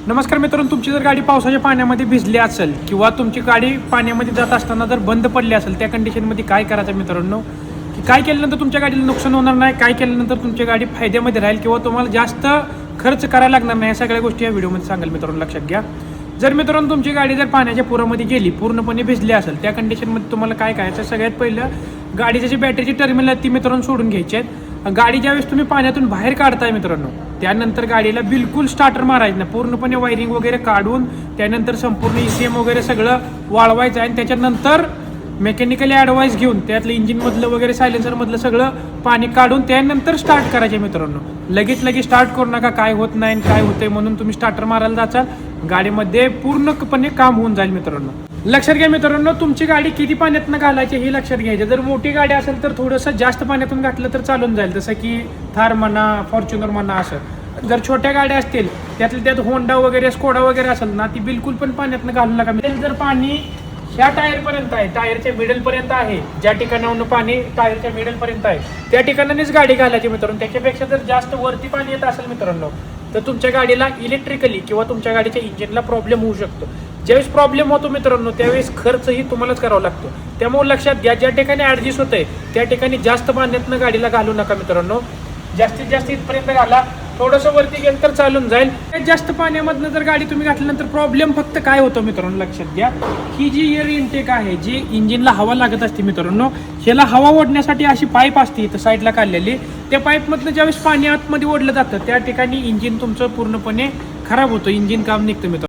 नमस्कार मित्रांनो, तुमची जर गाडी पावसाच्या पाण्यामध्ये भिजली असेल किंवा तुमची गाडी पाण्यामध्ये जात असताना जर बंद पडली असेल, त्या कंडिशनमध्ये काय करायचं मित्रांनो, की काय केल्यानंतर तुमच्या गाडीला नुकसान होणार नाही, काय केल्यानंतर तुमची गाडी फायद्यामध्ये राहील किंवा तुम्हाला जास्त खर्च करायला लागणार नाही, या सगळ्या गोष्टी या व्हिडिओमध्ये सांगाल मित्रांनो. लक्षात घ्या. जर मित्रांनो तुमची गाडी जर पाण्याच्या पुरामध्ये गेली, पूर्णपणे भिजली असेल, त्या कंडिशनमध्ये तुम्हाला काय करायचं, सगळ्यात पहिलं गाडीची जी बॅटरीची टर्मिनल आहे ती मित्रांनो सोडून घ्यायची आहेत. गाडी ज्यावेळेस तुम्ही पाण्यातून बाहेर काढताय मित्रांनो, त्यानंतर गाडीला बिलकुल स्टार्टर मारायचं नाही, पूर्णपणे वायरिंग वगैरे काढून त्यानंतर संपूर्ण ECM वगैरे सगळं वाळवायचं आहे आणि त्याच्यानंतर मेकॅनिकली ॲडवाईस घेऊन त्यातलं इंजिनमधलं वगैरे सायलेन्सरमधलं सगळं पाणी काढून त्यानंतर स्टार्ट करायचे मित्रांनो. लगेच स्टार्ट करू नका, काय होत नाही आणि काय होतंय म्हणून तुम्ही स्टार्टर मारायला जाचाल, गाडीमध्ये पूर्णपणे काम होऊन जाईल मित्रांनो. लक्षात घ्या मित्रांनो, तुमची गाडी किती पाण्यातनं घालायची हे लक्षात घ्यायचं. जर मोठी गाडी असेल तर थोडंसं जास्त पाण्यातून घातलं तर चालून जाईल, जसं की थार म्हणा, फॉर्च्युनर म्हणा असं. जर छोट्या गाड्या असतील, त्यातल्या त्यात होंडा वगैरे, स्कोडा वगैरे असेल ना, ती बिलकुल पण पाण्यातनं घालू नका. जर पाणी ह्या टायरपर्यंत आहे, टायरच्या मिडलपर्यंत आहे, ज्या ठिकाणाहून पाणी टायरच्या मिडलपर्यंत आहे त्या ठिकाणानेच गाडी घालायची मित्रांनो. त्याच्यापेक्षा जर जास्त वरती पाणी येत असेल मित्रांनो, तर तुमच्या गाडीला इलेक्ट्रिकली किंवा तुमच्या गाडीच्या इंजिनला प्रॉब्लेम होऊ शकतो. ज्यावेळेस प्रॉब्लेम होतो मित्रांनो, त्यावेळेस खर्चही तुम्हालाच करावा लागतो. त्यामुळे लक्षात घ्या, ज्या ठिकाणी ॲडजस्ट होतंय त्या ठिकाणी जास्त पाण्यातनं गाडीला घालू नका मित्रांनो. जास्तीत जास्त इथपर्यंत घाला, थोडंसं वरती गेलं तर चालून जाईल. जास्त पाण्यामधनं जर गाडी तुम्ही घातल्यानंतर प्रॉब्लेम फक्त काय होतो मित्रांनो, लक्षात घ्या, ही जी एअर इनटेक आहे, जी इंजिनला हवा लागत असते मित्रांनो, ह्याला हवा ओढण्यासाठी अशी पाईप असते इथं साईडला काढलेली. त्या पाईपमधनं ज्यावेळेस पाणी आतमध्ये ओढलं जातं त्या ठिकाणी इंजिन तुमचं पूर्णपणे खराब होतं, इंजिन काम निघतं मित्रांनो.